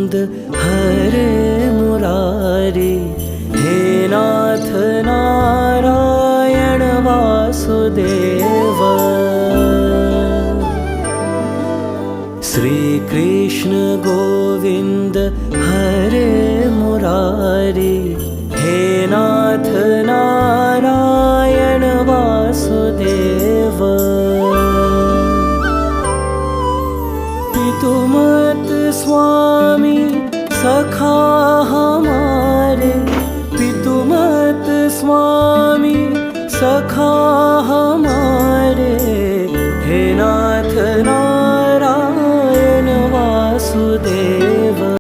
गोविन्द हरे मुरारी, हे नाथ नारायण वासुदेव। श्री कृष्ण गोविन्द हरे मुरारी, हे नाथ नारायण वासुदेव। पितुमत स्वामी सखा